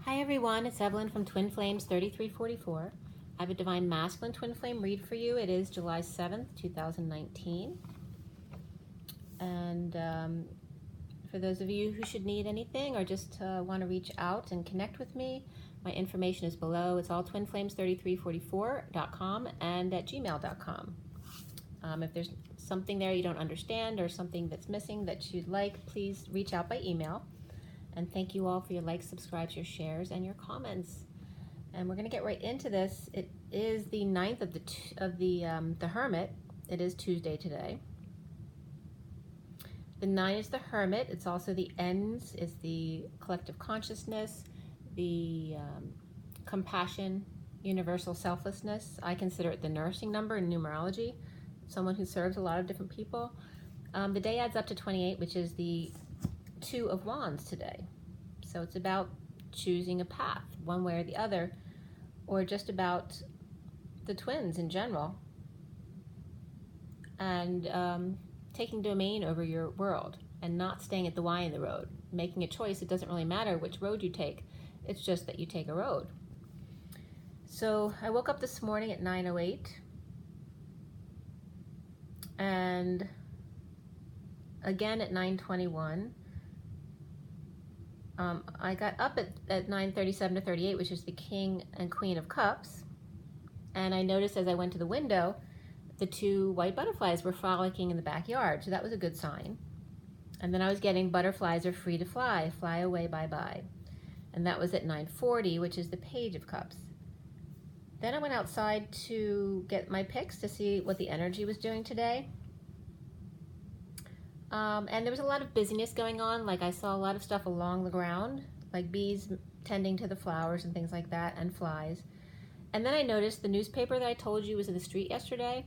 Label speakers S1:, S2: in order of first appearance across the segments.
S1: Hi everyone, it's Evelyn from Twin Flames 3344. I have a Divine Masculine Twin Flame read for you. It is July 7th, 2019. And for those of you who should need anything or just want to reach out and connect with me, my information is below. It's all twinflames3344.com and at gmail.com. If there's something there you don't understand or something that's missing that you'd like, please reach out by email. And thank you all for your likes, subscribes, your shares, and your comments. And we're going to get right into this. It is the 9th of the Hermit. It is Tuesday today. The 9 is the Hermit. It's also the ends. It's the collective consciousness, the compassion, universal selflessness. I consider it the nourishing number in numerology. Someone who serves a lot of different people. The day adds up to 28, which is the 2 of Wands today. So it's about choosing a path, one way or the other, or just about the twins in general, and taking domain over your world and not staying at the Y in the road, making a choice. It doesn't really matter which road you take, it's just that you take a road. So I woke up this morning at 9:08, and again at 9:21. I got up at 9:37 to 38, which is the King and Queen of Cups, and I noticed as I went to the window, the 2 white butterflies were frolicking in the backyard, so that was a good sign. And then I was getting butterflies are free to fly, fly away, bye-bye. And that was at 9:40, which is the Page of Cups. Then I went outside to get my picks to see what the energy was doing today. And there was a lot of busyness going on. Like I saw a lot of stuff along the ground, like bees tending to the flowers and things like that, and flies. And then I noticed the newspaper that I told you was in the street yesterday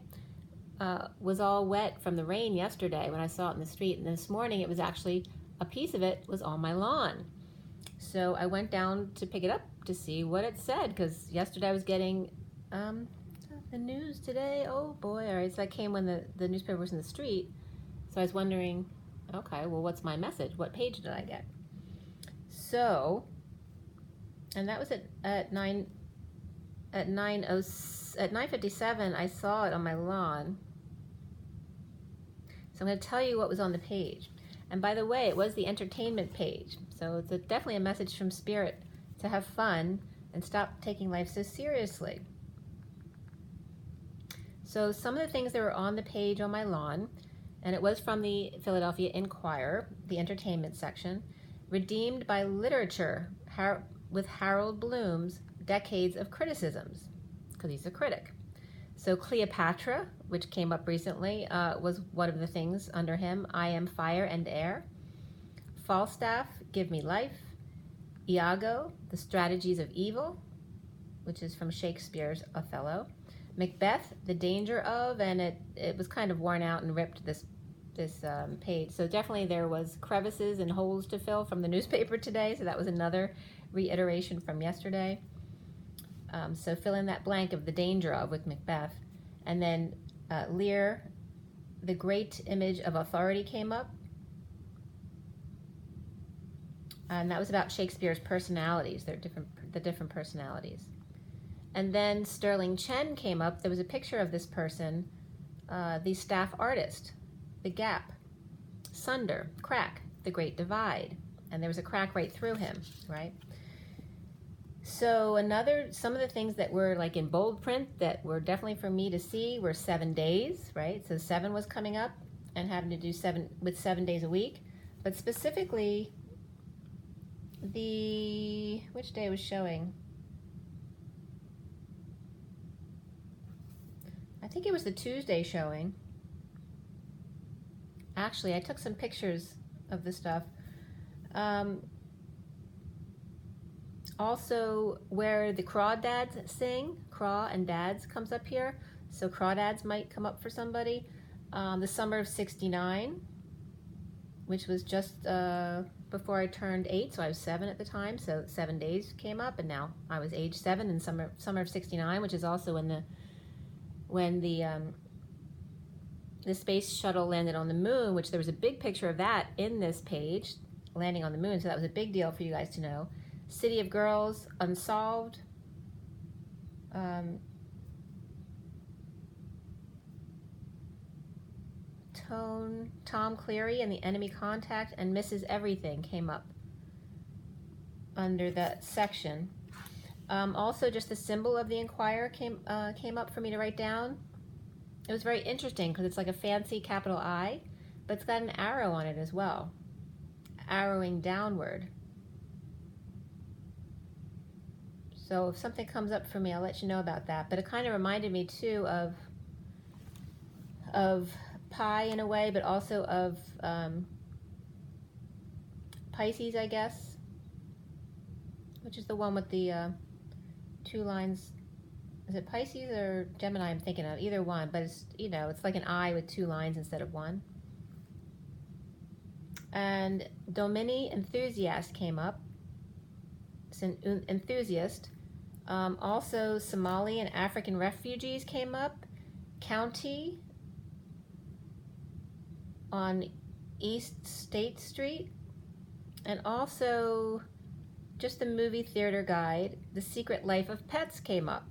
S1: was all wet from the rain yesterday when I saw it in the street. And this morning it was actually, a piece of it was on my lawn. So I went down to pick it up to see what it said, because yesterday I was getting the news today. Oh boy, all right, so that came when the newspaper was in the street. So I was wondering, okay, well, what's my message? What page did I get? So, and that was at 9:57. I saw it on my lawn. So I'm going to tell you what was on the page. And by the way, it was the entertainment page. So it's definitely a message from Spirit to have fun and stop taking life so seriously. So some of the things that were on the page on my lawn, and it was from the Philadelphia Inquirer, the entertainment section, redeemed by literature with Harold Bloom's Decades of Criticisms, because he's a critic. So Cleopatra, which came up recently, was one of the things under him. I Am Fire and Air. Falstaff, Give Me Life. Iago, The Strategies of Evil, which is from Shakespeare's Othello. Macbeth, The Danger of, and it was kind of worn out and ripped, this page. So definitely there was crevices and holes to fill from the newspaper today, so that was another reiteration from yesterday. So fill in that blank of The Danger of with Macbeth. And then Lear, The Great Image of Authority came up. And that was about Shakespeare's personalities, the different personalities. And then Sterling Chen came up. There was a picture of this person, the staff artist, The Gap, Sunder, Crack, The Great Divide. And there was a crack right through him, right? So some of the things that were like in bold print that were definitely for me to see were 7 days, right? So 7 was coming up and having to do 7 days a week. But specifically, which day was showing? I think it was the Tuesday showing. Actually, I took some pictures of the stuff. Also, where the crawdads sing, craw and dads comes up here. So crawdads might come up for somebody. The summer of '69, which was just before I turned 8, so I was 7 at the time. So 7 days came up, and now I was age 7 in summer of '69, which is also when the space shuttle landed on the moon, which there was a big picture of that in this page, landing on the moon, so that was a big deal for you guys to know. City of Girls, Unsolved. Tom Cleary and the Enemy Contact, and Mrs. Everything came up under that section. Also, just the symbol of the Inquirer came up for me to write down. It was very interesting because it's like a fancy capital I, but it's got an arrow on it as well, arrowing downward. So if something comes up for me, I'll let you know about that. But it kind of reminded me too of Pi in a way, but also of Pisces, I guess, which is the one with the 2 lines. Is it Pisces or Gemini I'm thinking of? Either one, but it's, you know, it's like an I with 2 lines instead of 1. And Domini Enthusiast came up. It's an enthusiast. Also Somali and African refugees came up. County on East State Street. And also just the movie theater guide, The Secret Life of Pets, came up.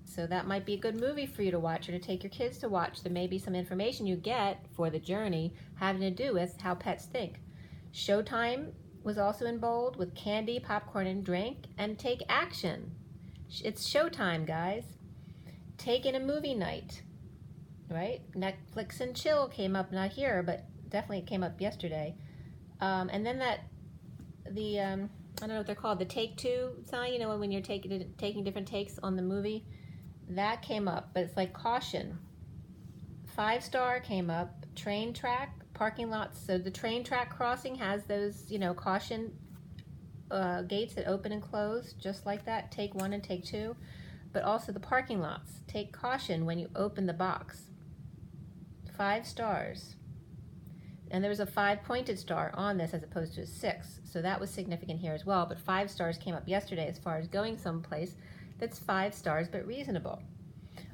S1: So that might be a good movie for you to watch or to take your kids to watch. There may be some information you get for the journey having to do with how pets think. Showtime was also in bold with candy, popcorn, and drink, and take action. It's showtime, guys. Take in a movie night, right? Netflix and chill came up, not here, but definitely came up yesterday. And then I don't know what they're called, the take two sign, you know, when you're taking different takes on the movie. That came up, but it's like caution. 5-star came up, train track, parking lots. So the train track crossing has those, you know, caution gates that open and close, just like that. Take 1 and take 2. But also the parking lots. Take caution when you open the box. 5 stars. And there was a 5-pointed star on this as opposed to a 6. So that was significant here as well. But 5 stars came up yesterday as far as going someplace that's 5 stars but reasonable.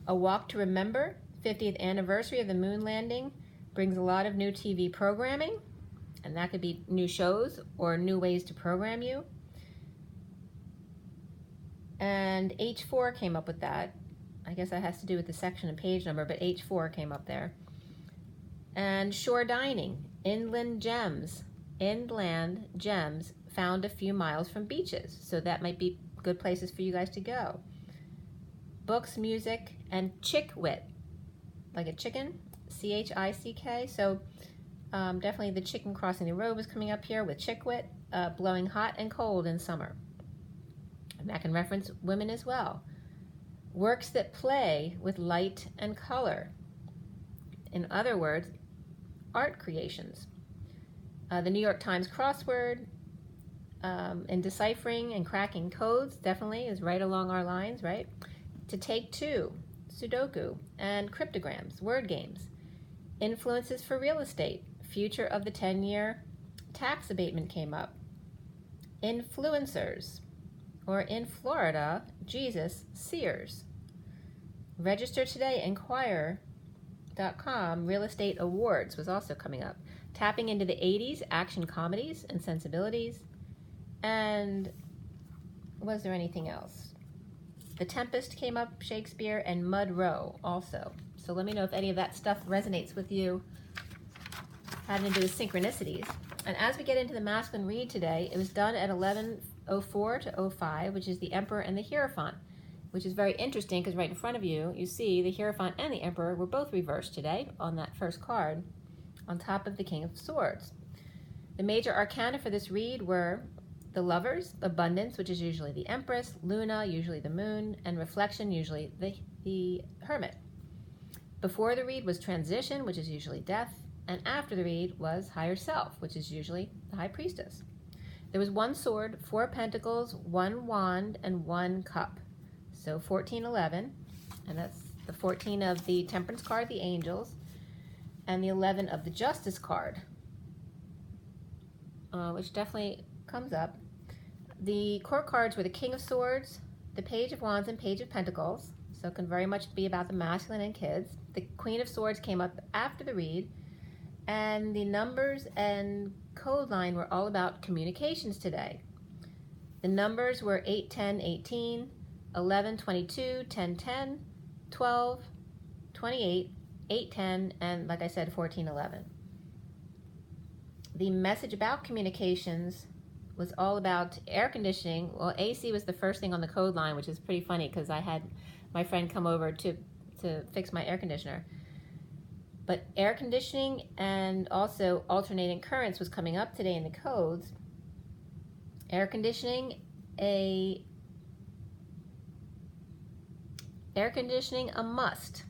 S1: A Walk to Remember, 50th anniversary of the moon landing, brings a lot of new TV programming, and that could be new shows or new ways to program you. And H4 came up with that. I guess that has to do with the section and page number, but H4 came up there. And Shore Dining, Inland Gems found a few miles from beaches, so that might be good places for you guys to go. Books, music, and Chick Wit, like a chicken, C-H-I-C-K. So definitely the chicken crossing the road was coming up here with Chick Wit, blowing hot and cold in summer. And that can reference women as well. Works that play with light and color. In other words, art creations. The New York Times crossword, and deciphering and cracking codes definitely is right along our lines, right? To take 2, Sudoku, and cryptograms, word games. Influences for real estate, future of the 10-year tax abatement came up. Influencers, or in Florida, Jesus Sears. Register today, Inquirer.com, real estate awards was also coming up. Tapping into the 80s, action comedies and sensibilities. And was there anything else? The Tempest came up, Shakespeare, and Mud Row also. So let me know if any of that stuff resonates with you, having to do with synchronicities. And as we get into the masculine read today, it was done at 11:04 to 05, which is the Emperor and the Hierophant, which is very interesting because right in front of you, you see the Hierophant and the Emperor were both reversed today on that first card, on top of the King of Swords. The major arcana for this read were the Lovers, Abundance, which is usually the Empress, Luna, usually the Moon, and Reflection, usually the Hermit. Before the read was Transition, which is usually Death, and after the read was Higher Self, which is usually the High Priestess. There was 1 sword, 4 pentacles, 1 wand, and 1 cup. So 1411, and that's the 14 of the Temperance card, the Angels, and the 11 of the Justice card, which definitely comes up. The court cards were the King of Swords, the Page of Wands, and Page of Pentacles, so it can very much be about the masculine and kids. The Queen of Swords came up after the read, and the numbers and code line were all about communications today. The numbers were 8, 10, 18, 11, 22, 10, 10, 12, 28, 8, 10, and like I said, 14, 11. The message about communications was all about air conditioning. Well, AC was the first thing on the code line, which is pretty funny because I had my friend come over to fix my air conditioner. But air conditioning and also alternating currents was coming up today in the codes. Air conditioning, a must.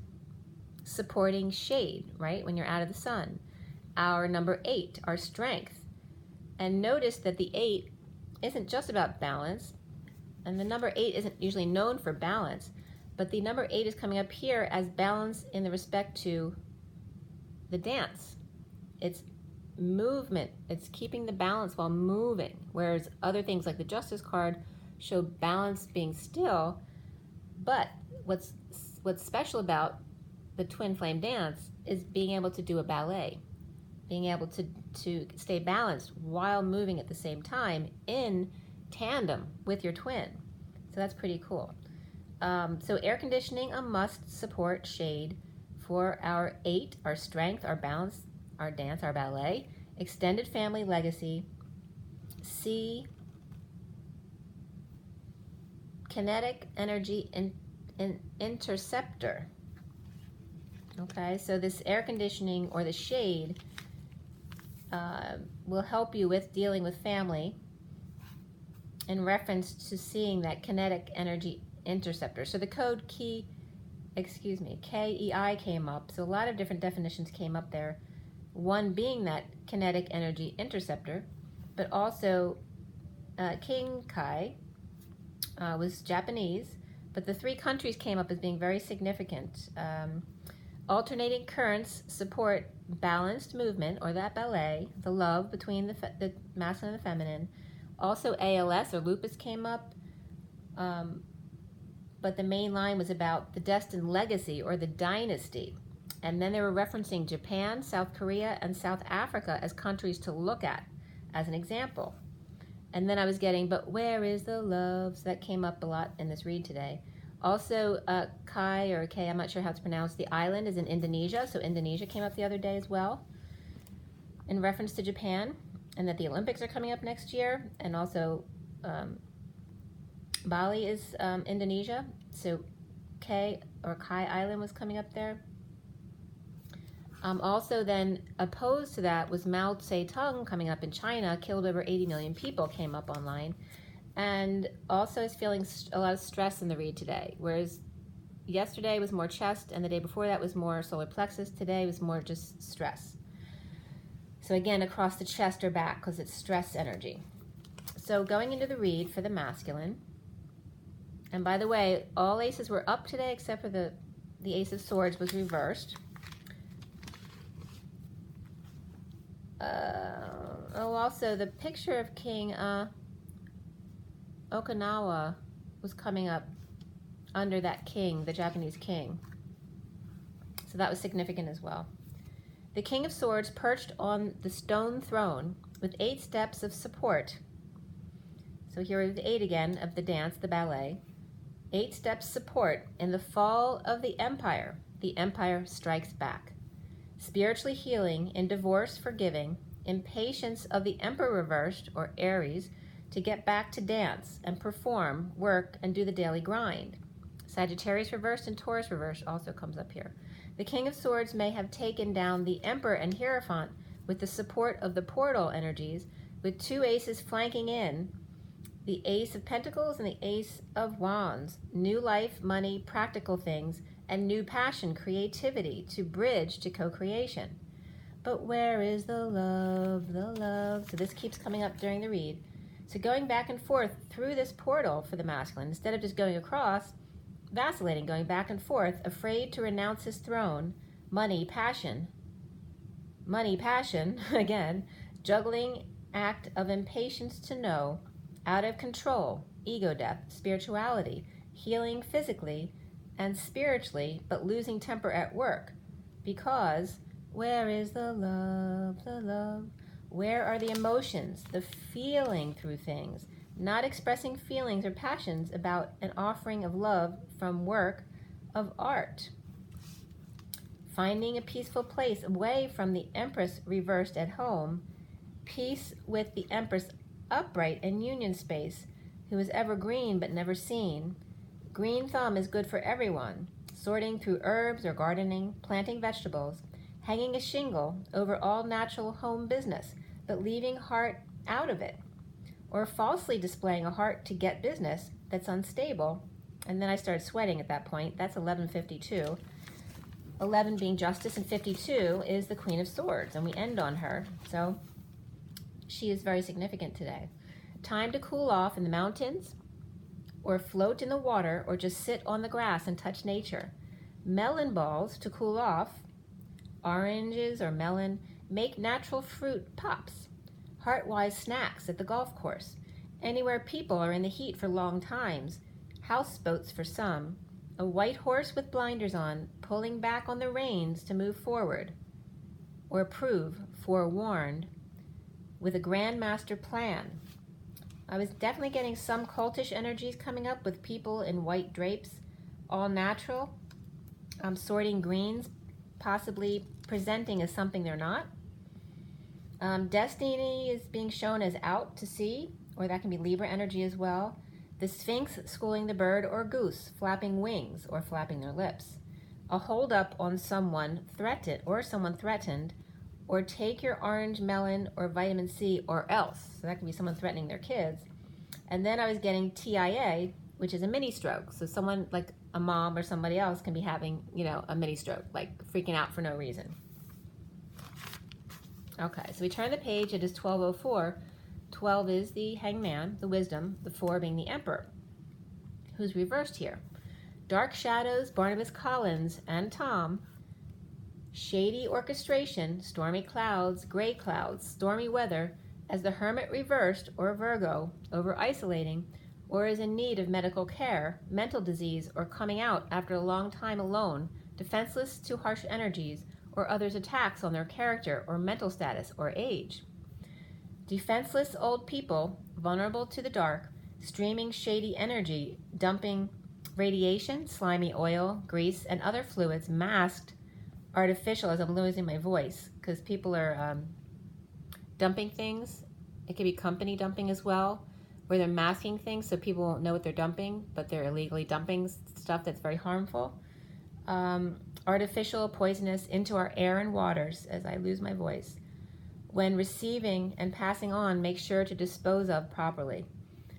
S1: Supporting shade, right, when you're out of the sun. Our number 8, our strength. And notice that the 8 isn't just about balance, and the number 8 isn't usually known for balance, but the number 8 is coming up here as balance in the respect to the dance. It's movement. It's keeping the balance while moving, whereas other things like the Justice card show balance being still. But what's special about the twin flame dance is being able to do a ballet, being able to stay balanced while moving at the same time in tandem with your twin. So that's pretty cool. So air conditioning, a must. Support shade for our 8, our strength, our balance, our dance, our ballet. Extended family legacy. C, kinetic energy interceptor. Okay, so this air conditioning or the shade will help you with dealing with family in reference to seeing that kinetic energy interceptor. So the code KEI came up. So a lot of different definitions came up there. One being that kinetic energy interceptor, but also King Kai was Japanese, but the 3 countries came up as being very significant. Alternating currents support balanced movement, or that ballet, the love between the masculine and the feminine. Also ALS or lupus came up, but the main line was about the destined legacy or the dynasty. And then they were referencing Japan, South Korea, and South Africa as countries to look at as an example. And then I was getting, but where is the love? So that came up a lot in this read today. Also, Kai or K, I'm not sure how it's pronounced, the island is in Indonesia, so Indonesia came up the other day as well in reference to Japan, and that the Olympics are coming up next year, and also Bali is Indonesia, so K or Kai Island was coming up there. Also then, opposed to that was Mao Zedong coming up in China, killed over 80 million people, came up online. And also is feeling a lot of stress in the read today, whereas yesterday was more chest and the day before that was more solar plexus. Today was more just stress. So again, across the chest or back because it's stress energy. So going into the read for the masculine, and by the way, all aces were up today except for the Ace of Swords was reversed. Also the picture of King Okinawa was coming up under that king, the Japanese king. So that was significant as well. The King of Swords perched on the stone throne with 8 steps of support. So here are the 8 again of the dance, the ballet. 8 steps support in the fall of the empire. The empire strikes back. Spiritually healing in divorce, forgiving. Impatience of the emperor reversed, or Aries, to get back to dance and perform, work, and do the daily grind. Sagittarius reversed and Taurus reversed also comes up here. The King of Swords may have taken down the Emperor and Hierophant with the support of the portal energies, with 2 aces flanking in, the Ace of Pentacles and the Ace of Wands. New life, money, practical things, and new passion, creativity to bridge to co-creation. But where is the love, the love? So this keeps coming up during the read. So going back and forth through this portal for the masculine, instead of just going across, vacillating, going back and forth, afraid to renounce his throne, money, passion, again, juggling act of impatience to know, out of control, ego death, spirituality, healing physically and spiritually, but losing temper at work. Because where is the love, the love? Where are the emotions, the feeling through things? not expressing feelings or passions about an offering of love from work of art. Finding a peaceful place away from the Empress reversed at home, peace with the Empress upright in union space, who is evergreen but never seen. Green thumb is good for everyone, sorting through herbs or gardening, planting vegetables, hanging a shingle over all natural home business, but leaving heart out of it, or falsely displaying a heart to get business that's unstable. And then I started sweating at that point. That's 1152. 11 being justice, and 52 is the Queen of Swords, and we end on her. So she is very significant today. Time to cool off in the mountains, or float in the water, or just sit on the grass and touch nature. Melon balls to cool off, oranges or melon, make natural fruit pops. Heart-wise snacks at the golf course. Anywhere people are in the heat for long times. Houseboats for some. A white horse with blinders on, pulling back on the reins to move forward. Or prove, forewarned, with a Grand Master plan. I was definitely getting some cultish energies coming up with people in white drapes, all natural. I'm sorting greens, possibly presenting as something they're not. Destiny is being shown as out to sea, or that can be Libra energy as well. The Sphinx schooling the bird or goose, flapping wings or flapping their lips. A hold up on someone threatened, or take your orange, melon, or vitamin C, or else. So that could be someone threatening their kids. And then I was getting TIA, which is a mini stroke. So someone like a mom or somebody else can be having, a mini stroke, like freaking out for no reason. Okay, so we turn the page. It is 1204. 12 is the hangman, the wisdom, the 4 being the emperor, who's reversed here. Dark shadows, Barnabas Collins and Tom. Shady orchestration, stormy clouds, gray clouds, stormy weather, as the hermit reversed, or Virgo, over isolating, or is in need of medical care, mental disease, or coming out after a long time alone, defenseless to harsh energies, or others' attacks on their character or mental status or age. Defenseless old people, vulnerable to the dark, streaming shady energy, dumping radiation, slimy oil, grease, and other fluids, masked, artificial, as I'm losing my voice, because people are dumping things. It could be company dumping as well, where they're masking things so people won't know what they're dumping, but they're illegally dumping stuff that's very harmful. Artificial, poisonous, into our air and waters, as I lose my voice. When receiving and passing on, make sure to dispose of properly.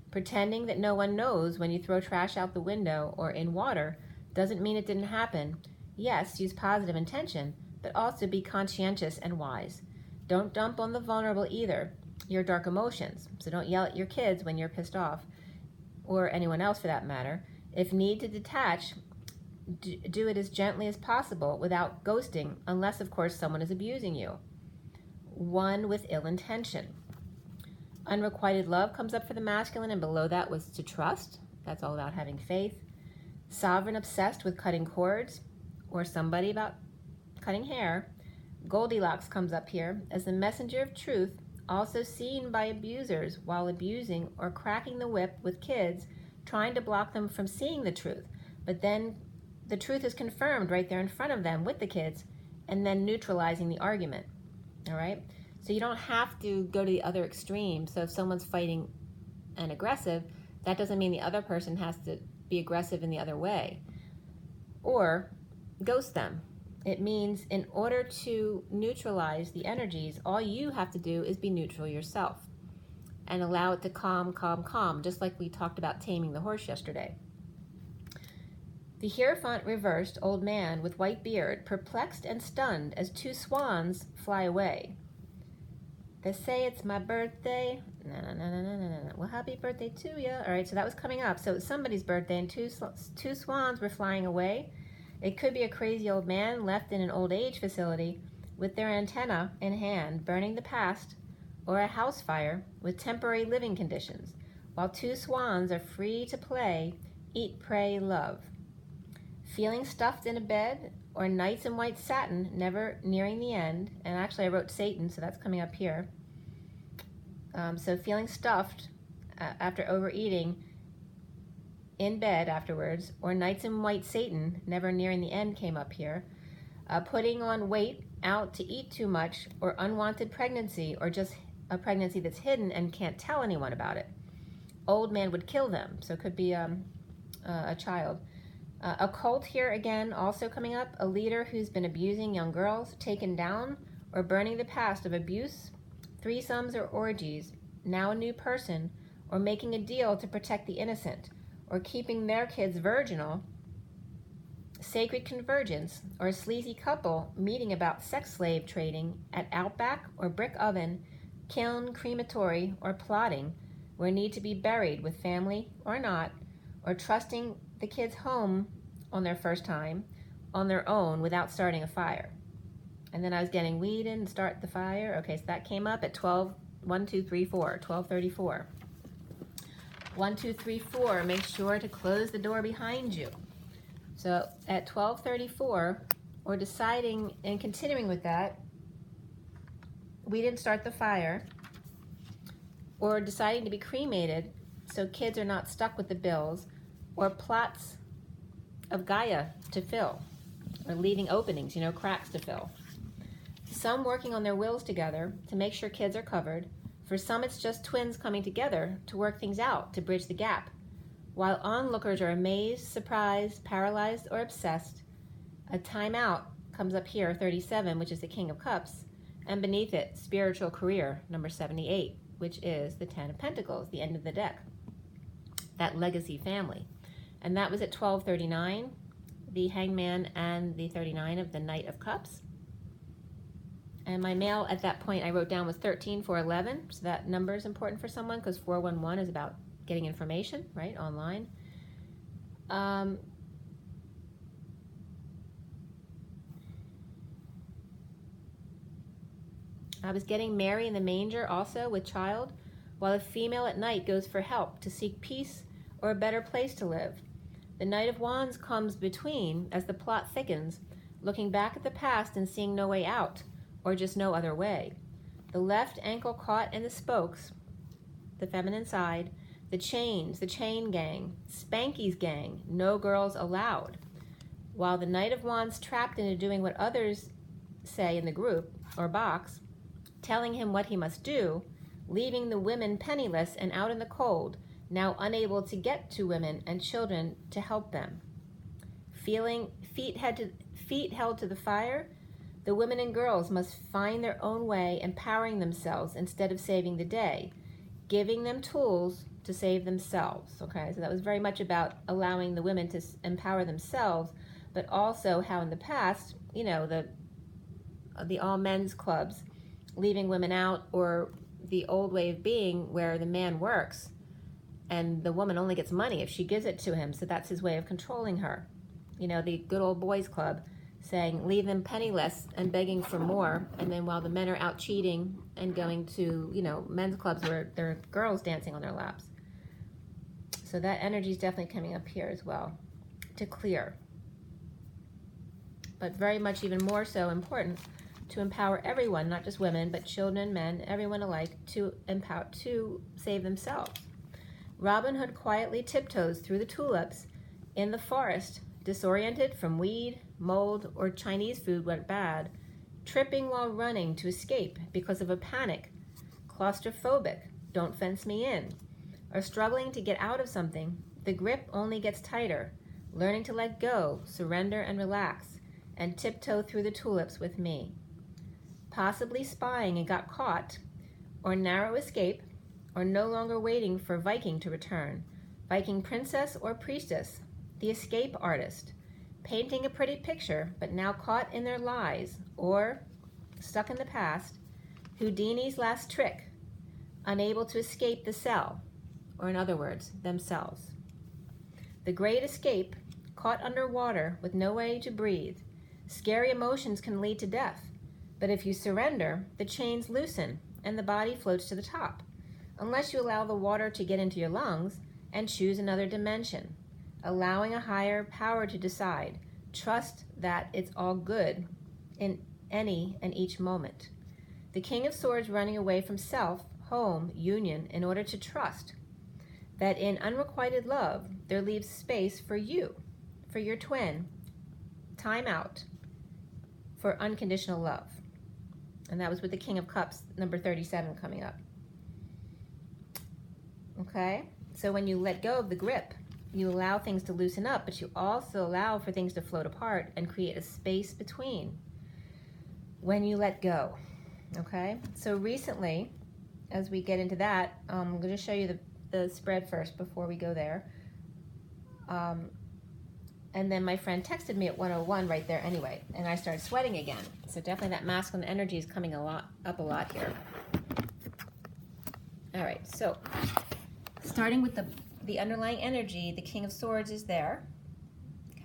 S1: Pretending that no one knows when you throw trash out the window or in water doesn't mean it didn't happen. Yes, use positive intention, but also be conscientious and wise. Don't dump on the vulnerable either, your dark emotions. So don't yell at your kids when you're pissed off, or anyone else for that matter. If need to detach, do it as gently as possible without ghosting, unless of course someone is abusing you. One with ill intention. Unrequited love comes up for the masculine, and below that was to trust. That's all about having faith. Sovereign obsessed with cutting cords, or somebody about cutting hair. Goldilocks comes up here as the messenger of truth, also seen by abusers while abusing or cracking the whip with kids, trying to block them from seeing the truth. But then the truth is confirmed right there in front of them with the kids, and then neutralizing the argument. All right? So you don't have to go to the other extreme. So if someone's fighting and aggressive, that doesn't mean the other person has to be aggressive in the other way. Or ghost them. It means in order to neutralize the energies, all you have to do is be neutral yourself and allow it to calm, just like we talked about taming the horse yesterday. The Hierophant reversed, old man with white beard, perplexed and stunned as 2 swans fly away. They say it's my birthday. No. Well, happy birthday to you. All right, so that was coming up. So it was somebody's birthday, and two swans were flying away. It could be a crazy old man left in an old age facility with their antenna in hand, burning the past, or a house fire with temporary living conditions, while 2 swans are free to play, eat, pray, love. Feeling stuffed in a bed, or knights in white satin, never nearing the end. And actually I wrote Satan, so that's coming up here. So feeling stuffed after overeating in bed afterwards, or nights in white Satan, never nearing the end, came up here. Putting on weight, out to eat too much, or unwanted pregnancy, or just a pregnancy that's hidden and can't tell anyone about it. Old man would kill them, so it could be a child. A cult here again, also coming up. A leader who's been abusing young girls, taken down, or burning the past of abuse, threesomes or orgies, now a new person, or making a deal to protect the innocent, or keeping their kids virginal. Sacred convergence, or a sleazy couple meeting about sex slave trading at Outback or Brick Oven, kiln, crematory, or plotting where need to be buried with family or not, or trusting the kids home on their first time on their own without starting a fire. And then I was getting weed in and start the fire. Okay, so that came up at 12:34. 1, 2, 3, 4, make sure to close the door behind you. So at 12:34, or deciding and continuing with that, we didn't start the fire, or deciding to be cremated so kids are not stuck with the bills, or plots of Gaia to fill, or leaving openings, cracks to fill. Some working on their wills together to make sure kids are covered. For some, it's just twins coming together to work things out, to bridge the gap. While onlookers are amazed, surprised, paralyzed, or obsessed, a timeout comes up here, 37, which is the King of Cups, and beneath it, spiritual career, number 78, which is the 10 of Pentacles, the end of the deck, that legacy family. And that was at 12:39, the Hangman and the 39 of the Knight of Cups. And my mail at that point I wrote down was 13411, so that number is important for someone because 411 is about getting information, right, online. I was getting Mary in the manger also with child, while a female at night goes for help to seek peace or a better place to live. The Knight of Wands comes between as the plot thickens, looking back at the past and seeing no way out, or just no other way. The left ankle caught in the spokes, the feminine side, the chains, the chain gang, Spanky's gang, no girls allowed. While the Knight of Wands trapped into doing what others say in the group or box, telling him what he must do, leaving the women penniless and out in the cold, now unable to get to women and children to help them. Feeling feet held to the fire, the women and girls must find their own way, empowering themselves instead of saving the day, giving them tools to save themselves. Okay, so that was very much about allowing the women to empower themselves, but also how in the past, the all men's clubs, leaving women out, or the old way of being where the man works and the woman only gets money if she gives it to him, so that's his way of controlling her. The good old boys club saying leave them penniless and begging for more, and then while the men are out cheating and going to men's clubs where there are girls dancing on their laps. So that energy is definitely coming up here as well to clear, but very much even more so important to empower everyone, not just women but children, men, everyone alike, to empower, to save themselves. Robin Hood quietly tiptoes through the tulips in the forest, disoriented from weed, mold, or Chinese food went bad, tripping while running to escape because of a panic, claustrophobic, don't fence me in, or struggling to get out of something. The grip only gets tighter, learning to let go, surrender, and relax, and tiptoe through the tulips with me. Possibly spying and got caught, or narrow escape, or no longer waiting for Viking to return, Viking princess or priestess, the escape artist, painting a pretty picture, but now caught in their lies, or, stuck in the past, Houdini's last trick, unable to escape the cell, or in other words, themselves. The great escape, caught underwater with no way to breathe. Scary emotions can lead to death, but if you surrender, the chains loosen and the body floats to the top, unless you allow the water to get into your lungs and choose another dimension, allowing a higher power to decide. Trust that it's all good in any and each moment. The King of Swords running away from self, home, union in order to trust. that in unrequited love, there leaves space for you, for your twin, time out for unconditional love. And that was with the King of Cups, number 37 coming up. Okay? So when you let go of the grip, you allow things to loosen up, but you also allow for things to float apart and create a space between when you let go. Okay? So recently, as we get into that, I'm going to show you the spread first before we go there. And then my friend texted me at 1:01 right there anyway, and I started sweating again. So definitely that masculine energy is coming up a lot here. All right, so starting with the underlying energy, the King of Swords is there.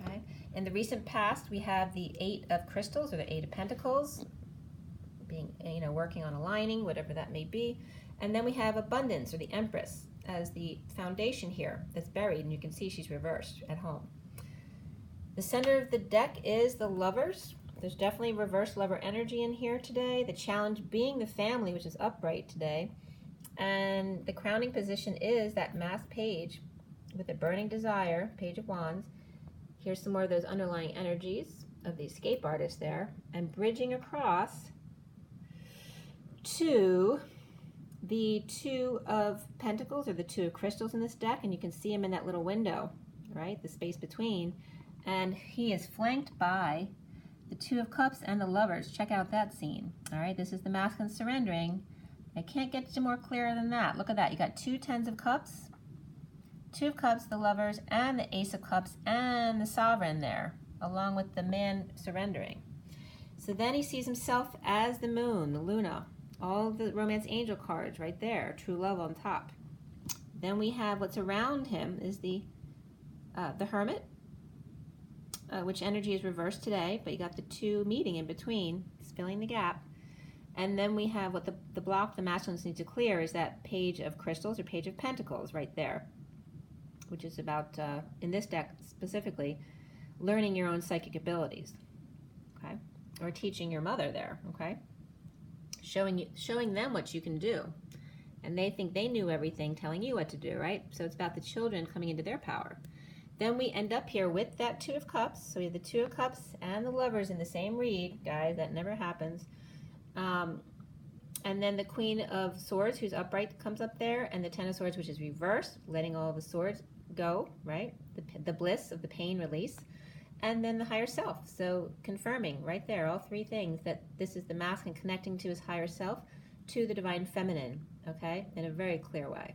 S1: Okay. In the recent past, we have the 8 of Crystals, or the 8 of Pentacles, being, working on aligning, whatever that may be. And then we have Abundance, or the Empress, as the foundation here that's buried, and you can see she's reversed at home. The center of the deck is the Lovers. There's definitely reverse lover energy in here today. The challenge being the family, which is upright today. And the crowning position is that Masked Page with a burning desire, Page of Wands. Here's some more of those underlying energies of the escape artist there. And bridging across to the 2 of Pentacles, or the 2 of Crystals in this deck. And you can see him in that little window, right? The space between. And he is flanked by the 2 of Cups and the Lovers. Check out that scene. All right, this is the masculine surrendering. I can't get to more clearer than that. Look at that. You got 2 Tens of Cups, 2 of Cups, the Lovers, and the Ace of Cups, and the Sovereign there, along with the man surrendering. So then he sees himself as the Moon, the Luna, all the Romance Angel cards right there, True Love on top. Then we have what's around him is the Hermit, which energy is reversed today, but you got the 2 meeting in between, filling the gap. And then we have what the block the masculines need to clear is that Page of Crystals, or Page of Pentacles right there, which is about, in this deck specifically, learning your own psychic abilities, okay? Or teaching your mother there, okay? Showing them what you can do. And they think they knew everything, telling you what to do, right? So it's about the children coming into their power. Then we end up here with that 2 of Cups. So we have the 2 of Cups and the Lovers in the same read, guys. That never happens. And then the Queen of Swords, who's upright, comes up there, and the 10 of Swords, which is reversed, letting all the swords go, right? The bliss of the pain release. And then the higher self. So confirming right there, all 3 things, that this is the masculine connecting to his higher self, to the divine feminine, okay? In a very clear way.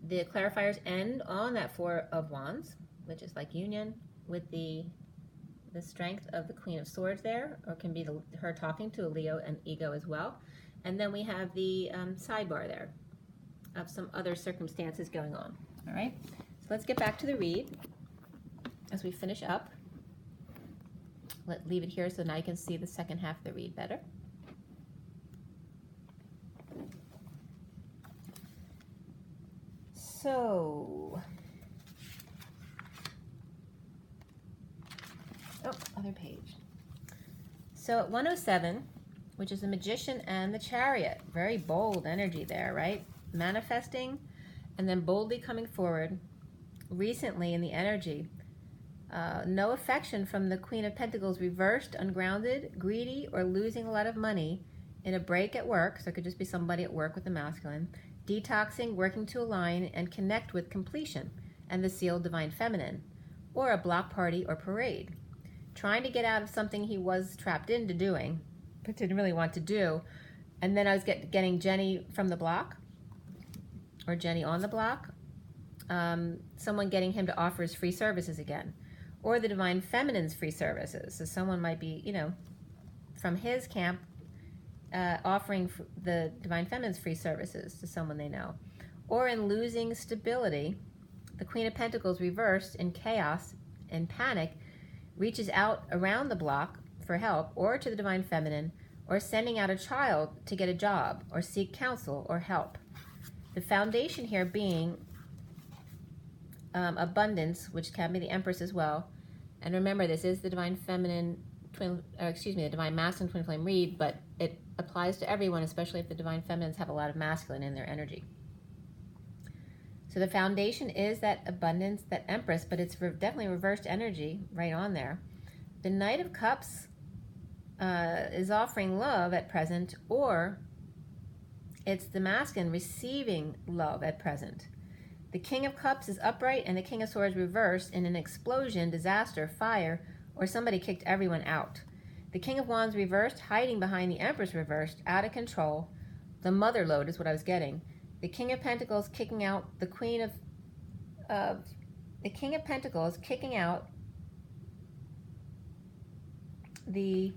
S1: The clarifiers end on that 4 of Wands, which is like union with the strength of the Queen of Swords there, or can be her talking to a Leo and ego as well. And then we have the sidebar there of some other circumstances going on. All right, so let's get back to the read as we finish up. Leave it here so now you can see the second half of the read better. So, other page. So at 107, which is the Magician and the Chariot, very bold energy there, right? Manifesting and then boldly coming forward. Recently in the energy, no affection from the Queen of Pentacles, reversed, ungrounded, greedy, or losing a lot of money in a break at work. So it could just be somebody at work with the masculine. Detoxing, working to align and connect with completion and the sealed divine feminine, or a block party or parade. Trying to get out of something he was trapped into doing, but didn't really want to do. And then I was getting Jenny from the block, or Jenny on the block. Someone getting him to offer his free services again, or the divine feminine's free services. So someone might be, from his camp, offering the divine feminine's free services to someone they know. Or in losing stability, the Queen of Pentacles reversed in chaos and panic reaches out around the block for help, or to the divine feminine, or sending out a child to get a job or seek counsel or help. The foundation here being abundance, which can be the Empress as well. And remember, this is the divine feminine the divine masculine twin flame read, but it applies to everyone, especially if the divine feminines have a lot of masculine in their energy. So the foundation is that abundance, that Empress, but it's definitely reversed energy right on there. The Knight of Cups is offering love at present, or it's the masculine receiving love at present. The King of Cups is upright and the King of Swords reversed in an explosion, disaster, fire, or somebody kicked everyone out. The King of Wands reversed, hiding behind the Empress reversed, out of control. The mother lode is what I was getting. The King of Pentacles kicking out the Queen of... the King of Pentacles kicking out the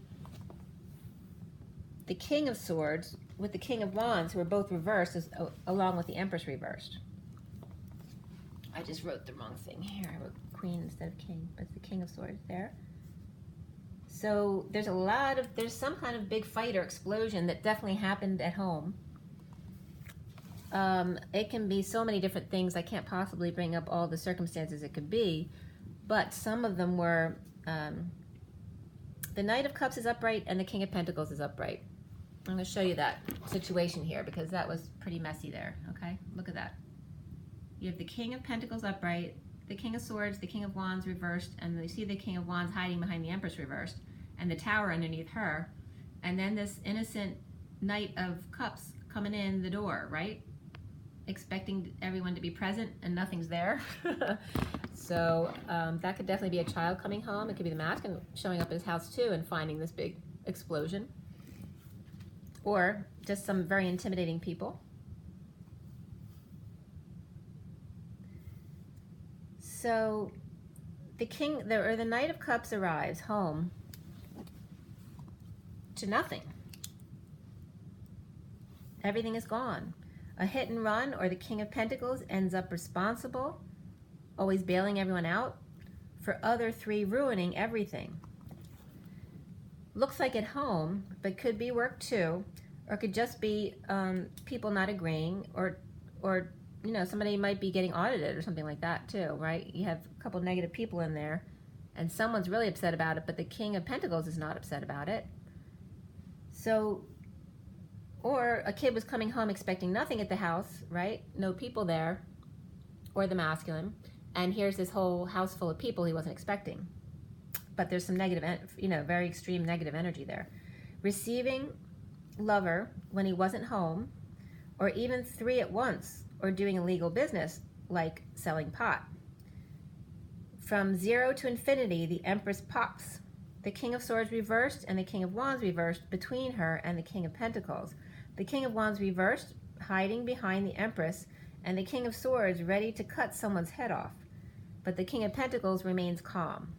S1: King of Swords with the King of Wands, who are both reversed, along with the Empress reversed. I just wrote the wrong thing here. I wrote Queen instead of King, but it's the King of Swords there. So there's some kind of big fight or explosion that definitely happened at home. It can be so many different things. I can't possibly bring up all the circumstances it could be, but some of them were, the Knight of Cups is upright and the King of Pentacles is upright. I'm going to show you that situation here because that was pretty messy there, okay? Look at that. You have the King of Pentacles upright, the King of Swords, the King of Wands reversed, and you see the King of Wands hiding behind the Empress reversed, and the Tower underneath her, and then this innocent Knight of Cups coming in the door, right? Expecting everyone to be present and nothing's there. So that could definitely be a child coming home. It could be the masculine showing up at his house too and finding this big explosion. Or just some very intimidating people. So the Knight of Cups arrives home to nothing. Everything is gone. A hit and run, or the King of Pentacles ends up responsible, always bailing everyone out, for other three ruining everything. Looks like at home, but could be work too, or could just be people not agreeing, or you know, somebody might be getting audited or something like that too, right? You have a couple negative people in there, and someone's really upset about it, but the King of Pentacles is not upset about it. So, or a kid was coming home expecting nothing at the house, right? No people there, or the masculine, and here's this whole house full of people he wasn't expecting. But there's some negative, you know, very extreme negative energy there. Receiving lover when he wasn't home, or even three at once, or doing illegal business like selling pot. From 0 to infinity, the Empress pops. The King of Swords reversed and the King of Wands reversed between her and the King of Pentacles. The King of Wands reversed, hiding behind the Empress, and the King of Swords ready to cut someone's head off. But the King of Pentacles remains calm.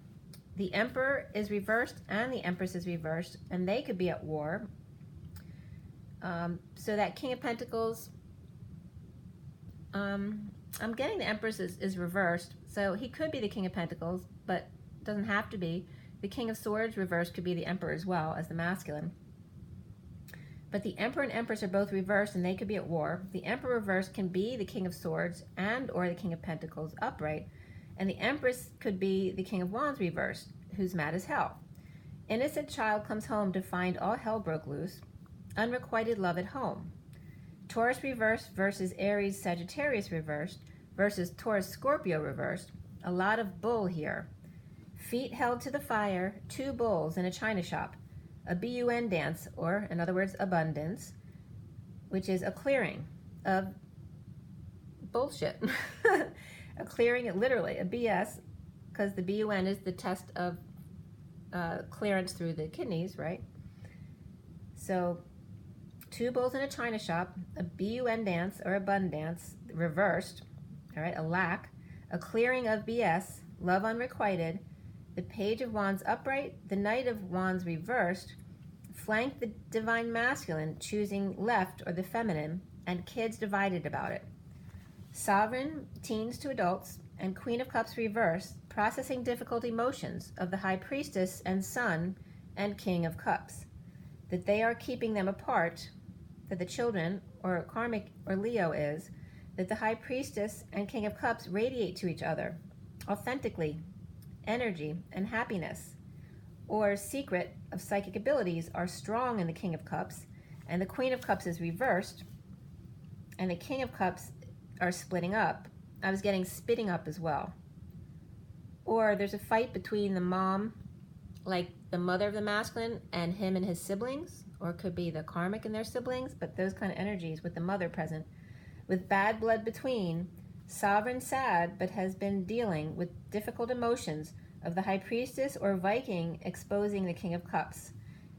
S1: The Emperor is reversed and the Empress is reversed, and they could be at war. So that King of Pentacles, I'm getting the Empress is reversed, so he could be the King of Pentacles, but doesn't have to be. The King of Swords reversed could be the Emperor as well as the masculine. But the Emperor and Empress are both reversed and they could be at war. The Emperor reversed can be the King of Swords and or the King of Pentacles upright. And the Empress could be the King of Wands reversed, who's mad as hell. Innocent child comes home to find all hell broke loose. Unrequited love at home. Taurus reversed versus Aries Sagittarius reversed versus Taurus Scorpio reversed. A lot of bull here. Feet held to the fire, two bulls in a china shop. A BUN dance, or in other words, abundance, which is a clearing of bullshit. A clearing, literally, a BS, because the BUN is the test of clearance through the kidneys, right? So, two bulls in a china shop, a BUN dance, or a bun dance, reversed, all right, a lack, a clearing of BS, love unrequited, the Page of Wands upright, the Knight of Wands reversed, flank the Divine Masculine, choosing left or the feminine, and kids divided about it. Sovereign, teens to adults, and Queen of Cups reversed, processing difficult emotions of the High Priestess and Sun and King of Cups. That they are keeping them apart, that the children, or karmic, or Leo is, that the High Priestess and King of Cups radiate to each other, authentically, energy and happiness, or secret of psychic abilities are strong in the King of Cups, and the Queen of Cups is reversed, and the King of Cups are splitting up, I was getting spitting up as well. Or there's a fight between the mom, like the mother of the masculine, and him and his siblings, or it could be the karmic and their siblings, but those kind of energies with the mother present, with bad blood between, sovereign sad, but has been dealing with difficult emotions of the high priestess or Viking exposing the King of Cups.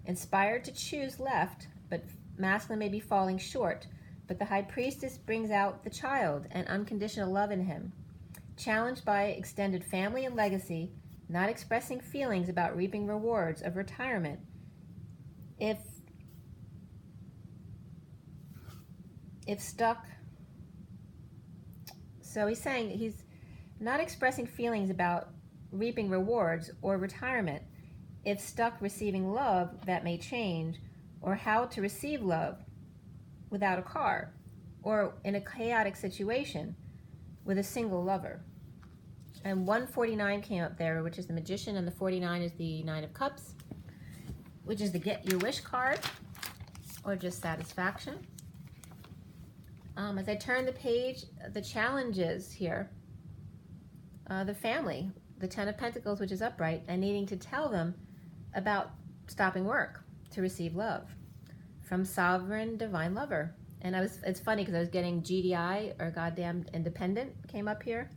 S1: Inspired to choose left, but masculine may be falling short, but the high priestess brings out the child and unconditional love in him. Challenged by extended family and legacy, not expressing feelings about reaping rewards of retirement. If stuck, so he's saying he's not expressing feelings about reaping rewards or retirement, if stuck receiving love that may change, or how to receive love without a car, or in a chaotic situation with a single lover. And 149 came up there, which is the Magician, and the 49 is the Nine of Cups, which is the Get Your Wish card, or just satisfaction. As I turn the page, the challenges here, the family, the Ten of Pentacles, which is upright, and needing to tell them about stopping work to receive love from Sovereign Divine Lover. And it's funny because I was getting GDI, or Goddamn Independent, came up here.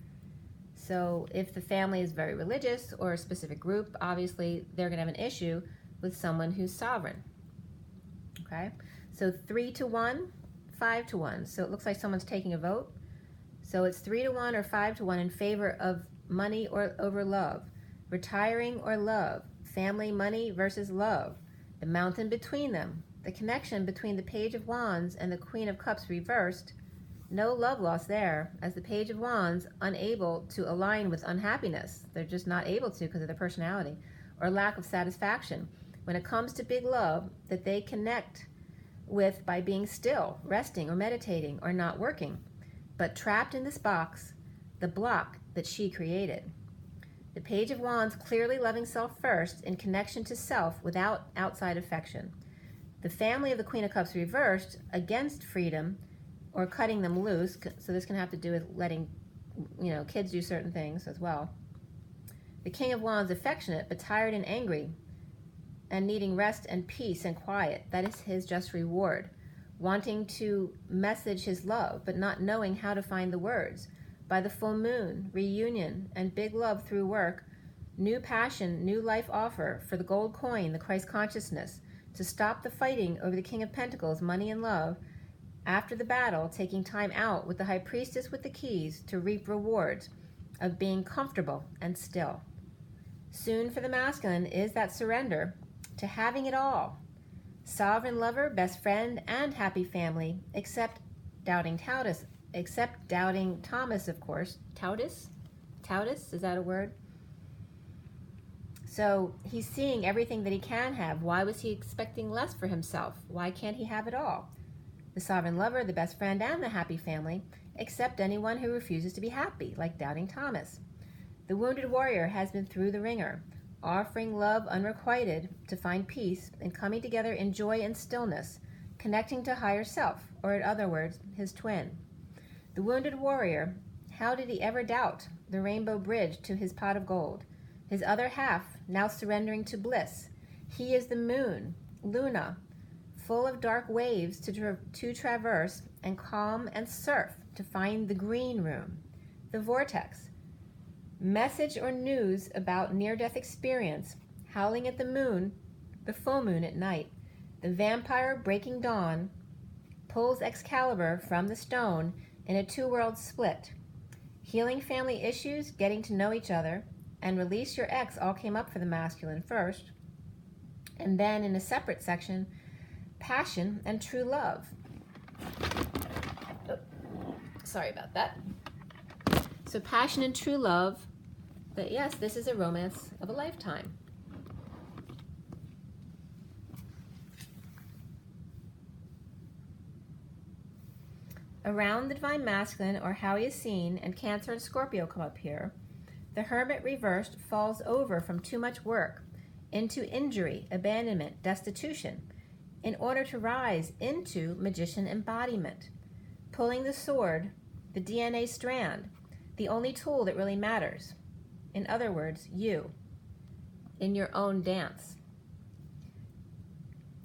S1: So if the family is very religious or a specific group, obviously they're going to have an issue with someone who's sovereign. Okay, so 3-1, 5-1. So it looks like someone's taking a vote. So it's 3-1 or 5-1 in favor of money or over love, retiring or love, family, money versus love, the mountain between them, the connection between the Page of Wands and the Queen of Cups reversed. No love loss there, as the Page of Wands unable to align with unhappiness. They're just not able to because of their personality, or lack of satisfaction. When it comes to big love that they connect with by being still, resting, or meditating, or not working, but trapped in this box, the block that she created. The Page of Wands clearly loving self first in connection to self without outside affection. The family of the Queen of Cups reversed against freedom or cutting them loose, so this can have to do with letting, kids do certain things as well. The King of Wands affectionate but tired and angry and needing rest and peace and quiet. That is his just reward. Wanting to message his love but not knowing how to find the words. By the full moon, reunion, and big love through work, new passion, new life offer for the gold coin, the Christ consciousness, to stop the fighting over the King of Pentacles, money and love. After the battle, taking time out with the High Priestess with the keys to reap rewards of being comfortable and still. Soon for the masculine is that surrender to having it all. Sovereign lover, best friend, and happy family, except doubting Thomas, of course. Tautus, is that a word? So he's seeing everything that he can have. Why was he expecting less for himself? Why can't he have it all? The sovereign lover, the best friend, and the happy family, except anyone who refuses to be happy, like doubting Thomas. The wounded warrior has been through the ringer, offering love unrequited to find peace and coming together in joy and stillness, connecting to higher self, or in other words, his twin. The wounded warrior, how did he ever doubt the rainbow bridge to his pot of gold? His other half, now surrendering to bliss. He is the moon, Luna, full of dark waves to traverse, and calm and surf to find the green room, the vortex. Message or news about near-death experience, howling at the moon, the full moon at night. The vampire breaking dawn pulls Excalibur from the stone in a two-world split. Healing family issues, getting to know each other, and release your ex all came up for the masculine first. And then in a separate section, passion and true love. Oh, sorry about that. So passion and true love, but yes, this is a romance of a lifetime. Around the divine masculine, or how he is seen, and Cancer and Scorpio come up here. The hermit reversed falls over from too much work into injury, abandonment, destitution, in order to rise into magician embodiment. Pulling the sword, the DNA strand, the only tool that really matters. In other words, you, in your own dance.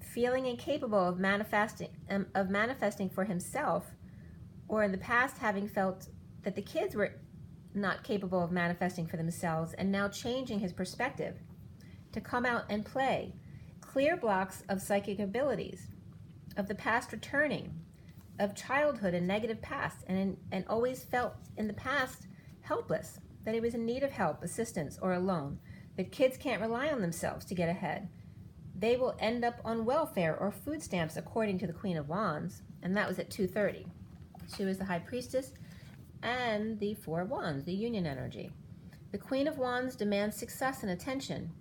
S1: Feeling incapable of manifesting for himself, or in the past having felt that the kids were not capable of manifesting for themselves, and now changing his perspective to come out and play. Clear blocks of psychic abilities, of the past returning, of childhood and negative past, and always felt in the past helpless, that he was in need of help, assistance, or alone, that kids can't rely on themselves to get ahead. They will end up on welfare or food stamps, according to the Queen of Wands, and that was at 2:30. She was the High Priestess and the Four of Wands, the union energy. The Queen of Wands demands success and attention.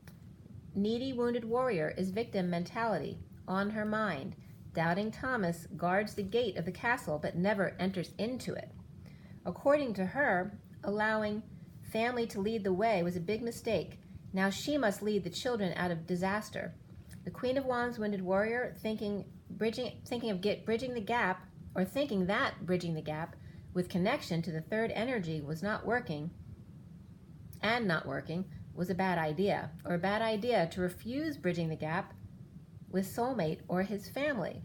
S1: Needy, wounded warrior is victim mentality on her mind. Doubting Thomas guards the gate of the castle but never enters into it. According to her, allowing family to lead the way was a big mistake. Now she must lead the children out of disaster. The Queen of Wands, wounded warrior, thinking that bridging the gap with connection to the third energy was not working was a bad idea, or a bad idea to refuse bridging the gap with soulmate or his family,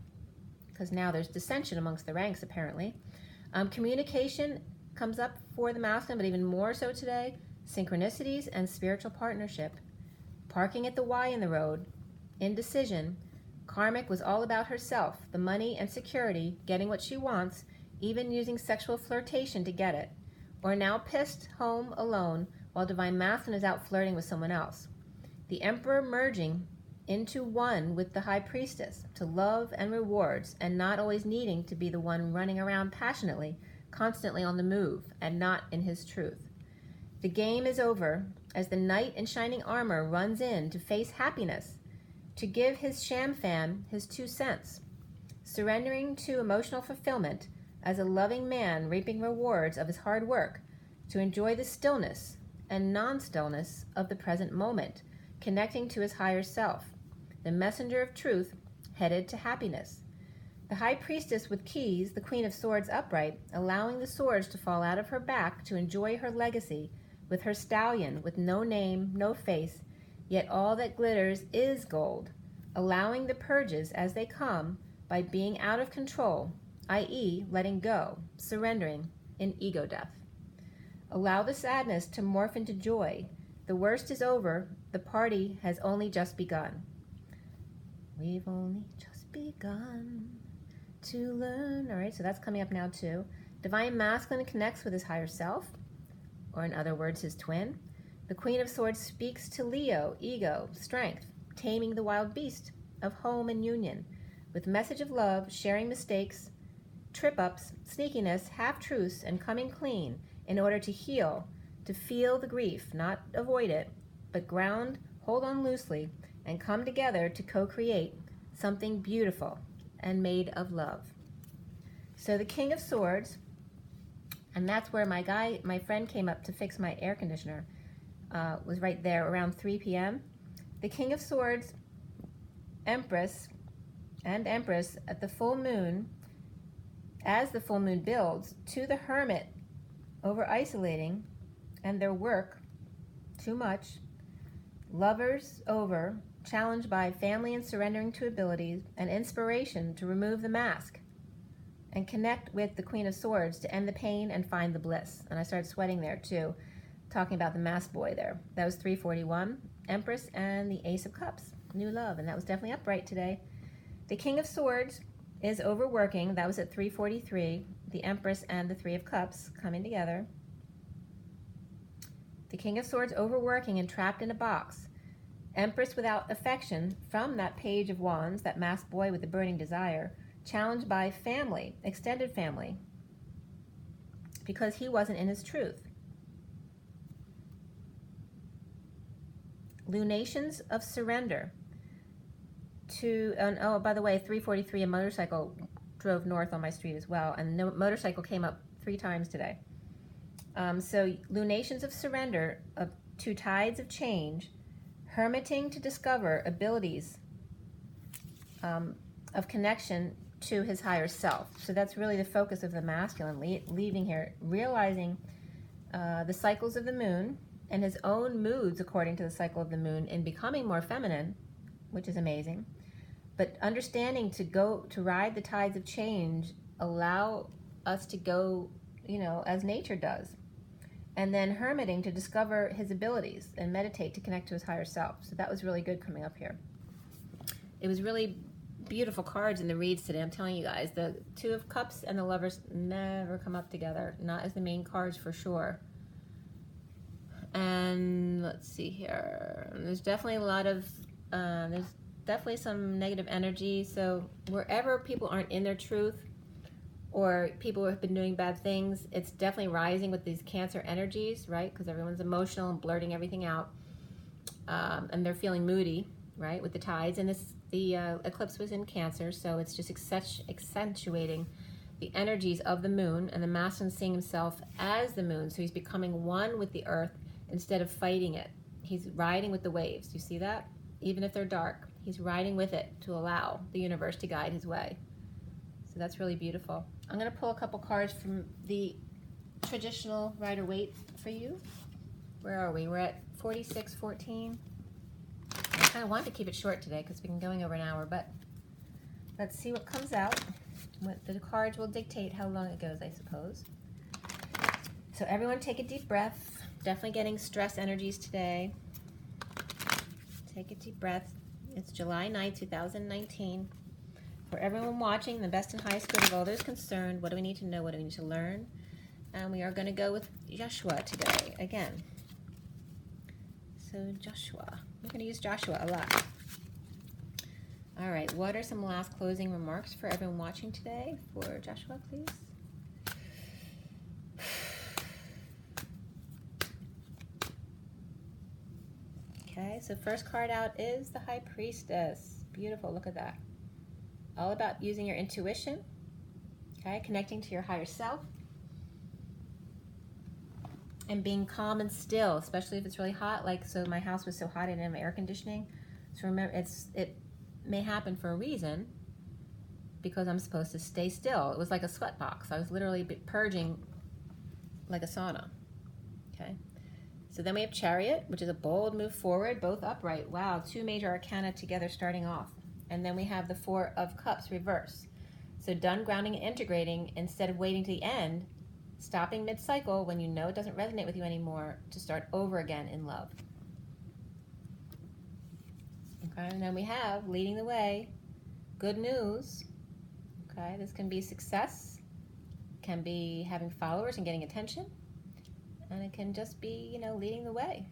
S1: because now there's dissension amongst the ranks apparently. Communication comes up for the masculine, but even more so today. Synchronicities and spiritual partnership. Parking at the Y in the road. Indecision. Karmic was all about herself, the money and security, getting what she wants, even using sexual flirtation to get it. Or now pissed home alone while Divine Masculine is out flirting with someone else. The Emperor merging into one with the High Priestess to love and rewards, and not always needing to be the one running around passionately, constantly on the move, and not in his truth. The game is over as the knight in shining armor runs in to face happiness, to give his sham fan his 2 cents, surrendering to emotional fulfillment as a loving man reaping rewards of his hard work, to enjoy the stillness and non-stillness of the present moment, connecting to his higher self, the messenger of truth headed to happiness. The High Priestess with keys, the Queen of Swords upright, allowing the swords to fall out of her back to enjoy her legacy with her stallion with no name, no face, yet all that glitters is gold, allowing the purges as they come by being out of control, i.e. letting go, surrendering in ego death. Allow the sadness to morph into joy. The worst is over. The party has only just begun. We've only just begun to learn. All right, so that's coming up now too. Divine Masculine connects with his higher self, or in other words, his twin. The Queen of Swords speaks to Leo, ego, strength, taming the wild beast of home and union, with message of love, sharing mistakes, trip-ups, sneakiness, half-truths, and coming clean in order to heal, to feel the grief, not avoid it, but ground, hold on loosely, and come together to co-create something beautiful and made of love. So the King of Swords, and that's where my friend came up to fix my air conditioner, was right there around 3 p.m. The King of Swords, Empress at the full moon, as the full moon builds, to the Hermit, over isolating and their work too much, lovers over, challenged by family and surrendering to abilities, and inspiration to remove the mask and connect with the Queen of Swords to end the pain and find the bliss. And I started sweating there too, talking about the masked boy there. That was 341, Empress and the Ace of Cups, new love, and that was definitely upright today. The King of Swords is overworking. That was at 343, the Empress and the Three of Cups coming together. The King of Swords overworking and trapped in a box. Empress without affection from that Page of Wands, that masked boy with the burning desire, challenged by family, extended family, because he wasn't in his truth. Lunations of surrender. Oh, by the way, 343, a motorcycle drove north on my street as well, and the motorcycle came up 3 times today. So lunations of surrender to tides of change, hermiting to discover abilities of connection to his higher self. So that's really the focus of the masculine, leaving here, realizing the cycles of the moon and his own moods according to the cycle of the moon in becoming more feminine, which is amazing. But understanding to ride the tides of change, allow us to go, as nature does. And then hermiting to discover his abilities and meditate to connect to his higher self. So that was really good coming up here. It was really beautiful cards in the reads today. I'm telling you guys, the Two of Cups and the Lovers never come up together, not as the main cards for sure. And let's see here. There's definitely a lot of, there's definitely some negative energy. So wherever people aren't in their truth, or people who have been doing bad things, it's definitely rising with these Cancer energies, right? Because everyone's emotional and blurting everything out. And they're feeling moody, right, with the tides. And the eclipse was in Cancer, so it's just accentuating the energies of the moon, and the masculine seeing himself as the moon. So he's becoming one with the earth instead of fighting it. He's riding with the waves. Do you see that? Even if they're dark, he's riding with it to allow the universe to guide his way. So that's really beautiful. I'm going to pull a couple cards from the traditional Rider-Waite for you. Where are we? We're at 46:14. I kind of wanted to keep it short today because we've been going over an hour, but let's see what comes out. The cards will dictate how long it goes, I suppose. So everyone take a deep breath. Definitely getting stress energies today. Take a deep breath. It's July 9th, 2019. For everyone watching, the best and highest good of all those concerned, what do we need to know? What do we need to learn? And we are going to go with Joshua today, again. So Joshua. We're going to use Joshua a lot. All right, what are some last closing remarks for everyone watching today? For Joshua, please. Okay, so first card out is the High Priestess. Beautiful, look at that. All about using your intuition, okay, connecting to your higher self, and being calm and still, especially if it's really hot. Like, so my house was so hot, I didn't have air conditioning. So remember, it may happen for a reason, because I'm supposed to stay still. It was like a sweat box. I was literally purging like a sauna, okay? So then we have Chariot, which is a bold move forward, both upright. Wow, two major arcana together starting off. And then we have the Four of Cups reverse. So done grounding and integrating, instead of waiting to the end, stopping mid-cycle when you know it doesn't resonate with you anymore, to start over again in love. Okay, and then we have leading the way, good news. Okay, this can be success, can be having followers and getting attention, and it can just be, leading the way,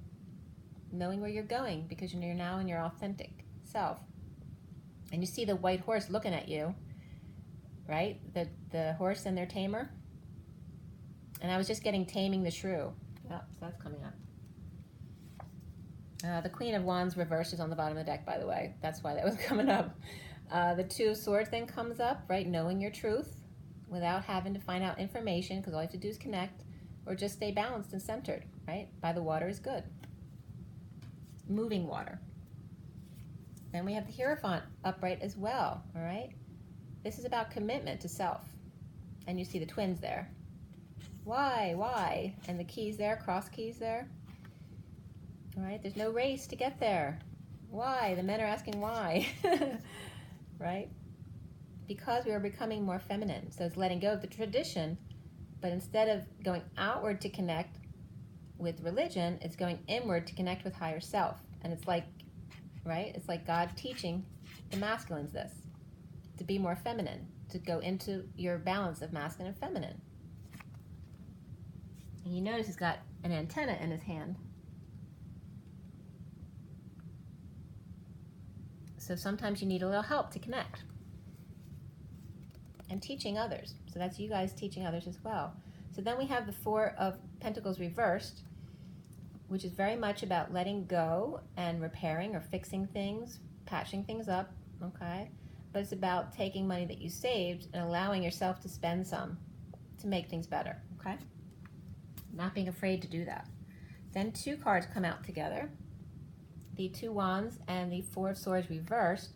S1: knowing where you're going because you're now in your authentic self. And you see the white horse looking at you, right? The horse and their tamer. And I was just getting Taming the Shrew. Yep, so that's coming up. The Queen of Wands reverse is on the bottom of the deck, by the way. That's why that was coming up. The Two of Swords then comes up, right? Knowing your truth without having to find out information, because all you have to do is connect, or just stay balanced and centered, right? By the water is good. Moving water. Then we have the Hierophant upright as well, all right? This is about commitment to self. And you see the twins there. Why? And the keys there, cross keys there. All right, there's no race to get there. Why? The men are asking why, right? Because we are becoming more feminine. So it's letting go of the tradition, but instead of going outward to connect with religion, it's going inward to connect with higher self. And it's like, right? It's like God teaching the masculines this, to be more feminine, to go into your balance of masculine and feminine. And you notice he's got an antenna in his hand. So sometimes you need a little help to connect. And teaching others. So that's you guys teaching others as well. So then we have the Four of Pentacles reversed, which is very much about letting go and repairing or fixing things, patching things up, okay? But it's about taking money that you saved and allowing yourself to spend some to make things better, okay? Not being afraid to do that. Then two cards come out together. The Two Wands and the Four of Swords reversed.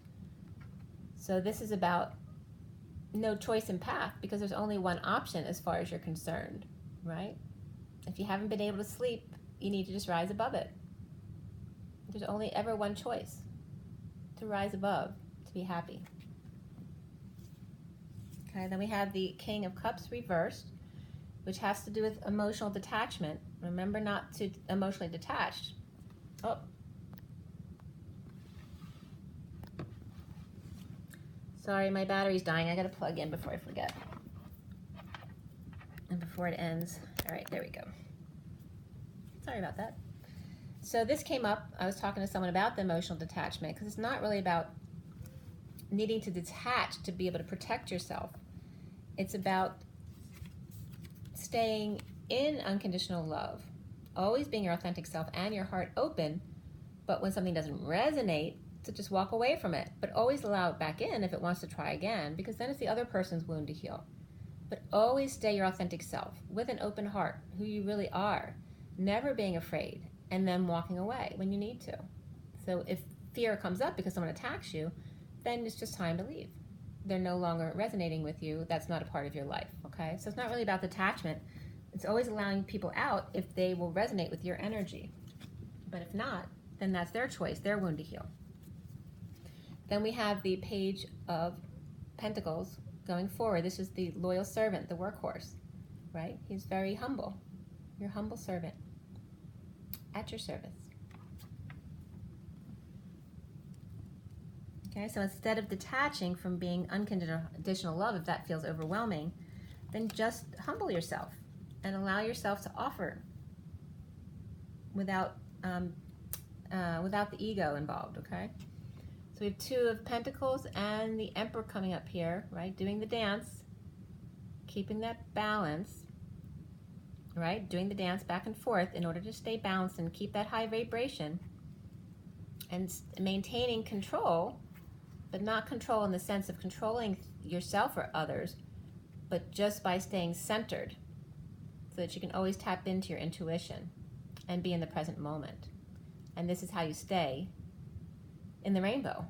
S1: So this is about no choice in path, because there's only one option as far as you're concerned, right? If you haven't been able to sleep, you need to just rise above it. There's only ever one choice, to rise above, to be happy. Okay, then we have the King of Cups reversed, which has to do with emotional detachment. Remember not to emotionally detached. Oh. Sorry, my battery's dying. I gotta plug in before I forget. And before it ends. All right, there we go. Sorry about that. So this came up, I was talking to someone about the emotional detachment, because it's not really about needing to detach to be able to protect yourself. It's about staying in unconditional love, always being your authentic self and your heart open, but when something doesn't resonate, to just walk away from it, but always allow it back in if it wants to try again, because then it's the other person's wound to heal. But always stay your authentic self with an open heart, who you really are, never being afraid, and then walking away when you need to. So if fear comes up because someone attacks you, then it's just time to leave. They're no longer resonating with you. That's not a part of your life, okay? So it's not really about detachment. It's always allowing people out if they will resonate with your energy. But if not, then that's their choice, their wound to heal. Then we have the Page of Pentacles going forward. This is the loyal servant, the workhorse, right? He's very humble. Your humble servant at your service. Okay, so instead of detaching from being unconditional love, if that feels overwhelming, then just humble yourself and allow yourself to offer without the ego involved, okay? So we have Two of Pentacles and the Emperor coming up here, right? Doing the dance, keeping that balance, right? Doing the dance back and forth in order to stay balanced and keep that high vibration, and maintaining control, but not control in the sense of controlling yourself or others, but just by staying centered so that you can always tap into your intuition and be in the present moment. And this is how you stay in the rainbow,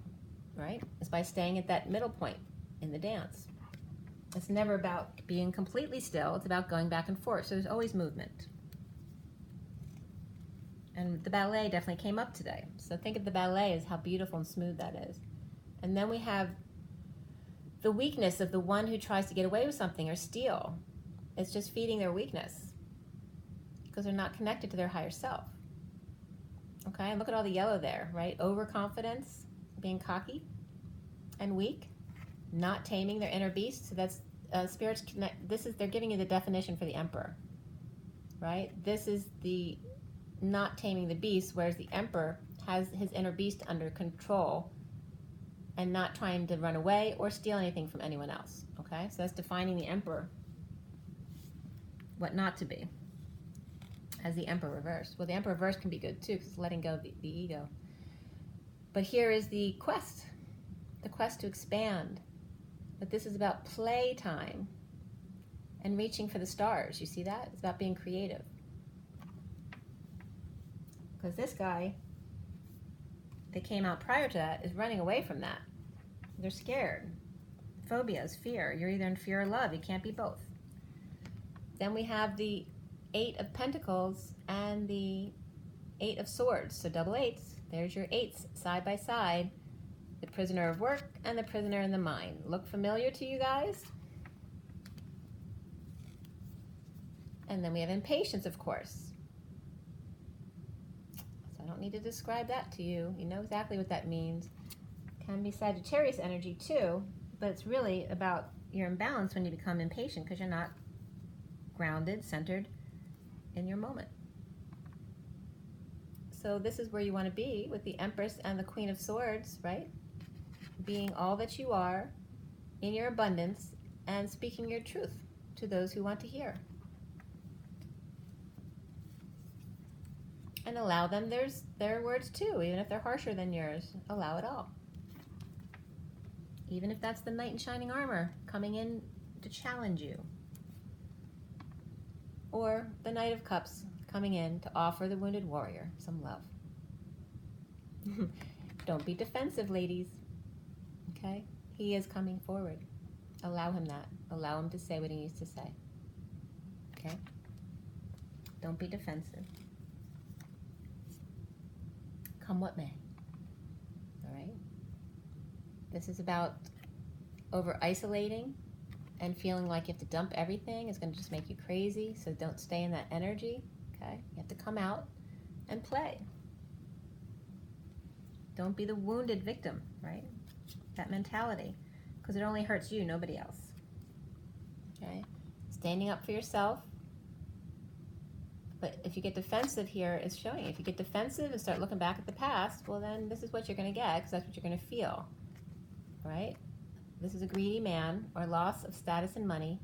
S1: right? It's by staying at that middle point in the dance. It's never about being completely still. It's about going back and forth. So there's always movement. And the ballet definitely came up today. So think of the ballet as how beautiful and smooth that is. And then we have the weakness of the one who tries to get away with something or steal. It's just feeding their weakness because they're not connected to their higher self. Okay, and look at all the yellow there, right? Overconfidence, being cocky and weak, not taming their inner beast. So that's spirits connect. They're giving you the definition for the Emperor, right? This is the not taming the beast, whereas the Emperor has his inner beast under control and not trying to run away or steal anything from anyone else. Okay, so that's defining the Emperor, what not to be, as the Emperor reversed. Well, the Emperor reversed can be good too, because it's letting go of the ego. But here is the quest to expand. But this is about playtime and reaching for the stars. You see that? It's about being creative. Because this guy that came out prior to that is running away from that. They're scared. Phobia is fear. You're either in fear or love. You can't be both. Then we have the Eight of Pentacles and the Eight of Swords. So double eights. There's your eights side by side. The prisoner of work and the prisoner in the mind. Look familiar to you guys? And then we have impatience, of course. So I don't need to describe that to you. You know exactly what that means. Can be Sagittarius energy too, but it's really about your imbalance when you become impatient because you're not grounded, centered in your moment. So this is where you want to be with the Empress and the Queen of Swords, right? Being all that you are in your abundance and speaking your truth to those who want to hear. And allow them their words too, even if they're harsher than yours. Allow it all. Even if that's the knight in shining armor coming in to challenge you. Or the Knight of Cups coming in to offer the wounded warrior some love. Don't be defensive, ladies. Okay? He is coming forward. Allow him that. Allow him to say what he needs to say. Okay? Don't be defensive. Come what may. All right? This is about over-isolating and feeling like you have to dump everything. It's going to just make you crazy, so don't stay in that energy, okay? You have to come out and play. Don't be the wounded victim, right? That mentality, because it only hurts you, nobody else, okay? Standing up for yourself. But if you get defensive here, it's showing. If you get defensive and start looking back at the past, well then this is what you're going to get, because that's what you're going to feel, right? This is a greedy man, or loss of status and money,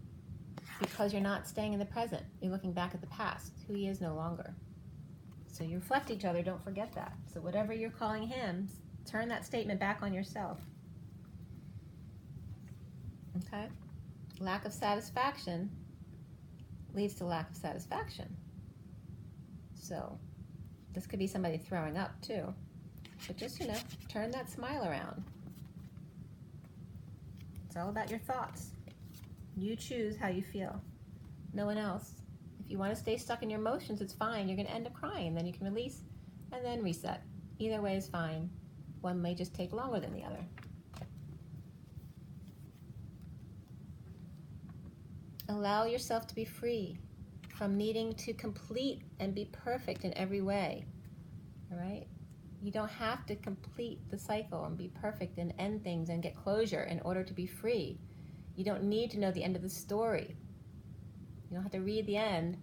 S1: because you're not staying in the present. You're looking back at the past, who he is no longer. So you reflect each other, don't forget that. So whatever you're calling him, turn that statement back on yourself. Okay? Lack of satisfaction leads to lack of satisfaction. So this could be somebody throwing up too. But just, turn that smile around. It's all about your thoughts. You choose how you feel. No one else. If you want to stay stuck in your emotions, it's fine. You're going to end up crying. Then you can release and then reset. Either way is fine. One may just take longer than the other. Allow yourself to be free from needing to complete and be perfect in every way. All right? You don't have to complete the cycle and be perfect and end things and get closure in order to be free. You don't need to know the end of the story. You don't have to read the end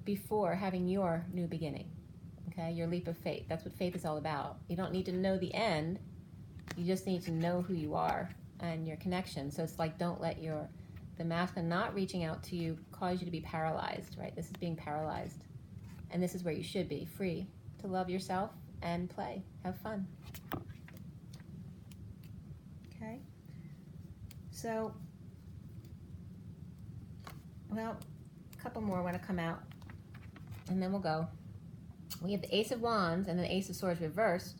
S1: before having your new beginning. Okay? Your leap of faith. That's what faith is all about. You don't need to know the end. You just need to know who you are and your connection. So it's like, don't let the masculine not reaching out to you cause you to be paralyzed, right? This is being paralyzed. And this is where you should be, free to love yourself and play, have fun. Okay? So, well, a couple more want to come out, and then we'll go. We have the Ace of Wands and the Ace of Swords reversed,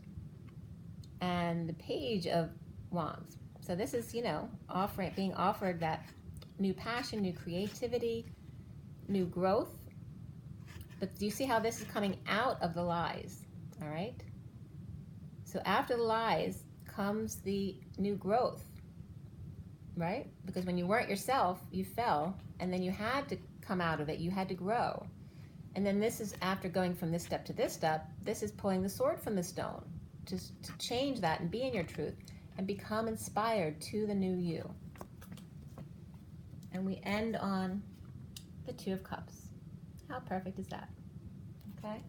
S1: and the Page of Wands. So this is, being offered that new passion, new creativity, new growth. But do you see how this is coming out of the lies? All right? So after the lies comes the new growth, right? Because when you weren't yourself, you fell, and then you had to come out of it. You had to grow. And then this is after going from this step to this step, this is pulling the sword from the stone to change that and be in your truth and become inspired to the new you. And we end on the Two of Cups. How perfect is that? Okay?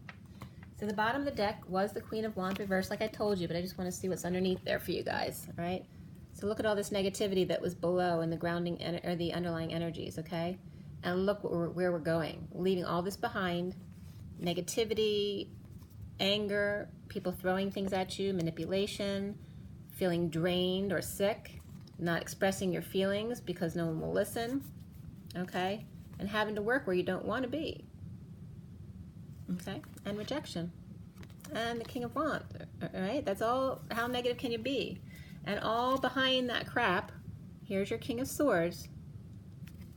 S1: So the bottom of the deck was the Queen of Wands reversed, like I told you, but I just want to see what's underneath there for you guys, all right? So look at all this negativity that was below in the grounding or the underlying energies, okay? And look where we're going, leaving all this behind. Negativity, anger, people throwing things at you, manipulation, feeling drained or sick, not expressing your feelings because no one will listen, okay? And having to work where you don't want to be, okay? And rejection. And the King of Wands, all right? That's all. How negative can you be? And all behind that crap, here's your King of Swords,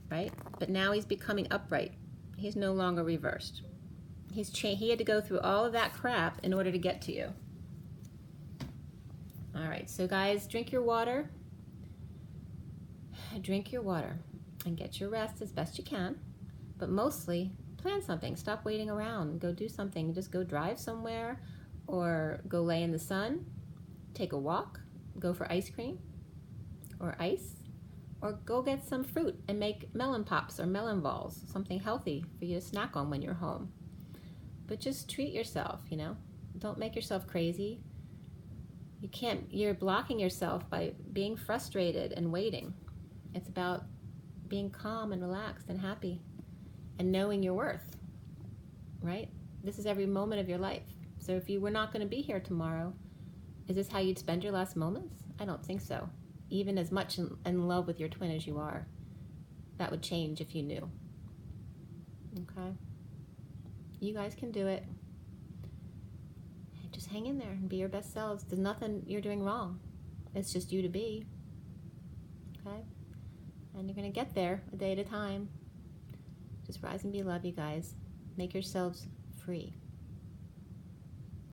S1: right? But now he's becoming upright. He's no longer reversed. He had to go through all of that crap in order to get to you. All right, so guys, drink your water. Drink your water and get your rest as best you can. But mostly, plan something. Stop waiting around. Go do something. Just go drive somewhere or go lay in the sun. Take a walk. Go for ice cream or ice. Or go get some fruit and make melon pops or melon balls. Something healthy for you to snack on when you're home. But just treat yourself, Don't make yourself crazy. You're blocking yourself by being frustrated and waiting. It's about being calm and relaxed and happy and knowing your worth, right? This is every moment of your life. So if you were not going to be here tomorrow, is this how you'd spend your last moments? I don't think so. Even as much in love with your twin as you are. That would change if you knew. Okay? You guys can do it. Just hang in there and be your best selves. There's nothing you're doing wrong. It's just you to be. Okay? And you're going to get there a day at a time. Just rise and be love, you guys. Make yourselves free.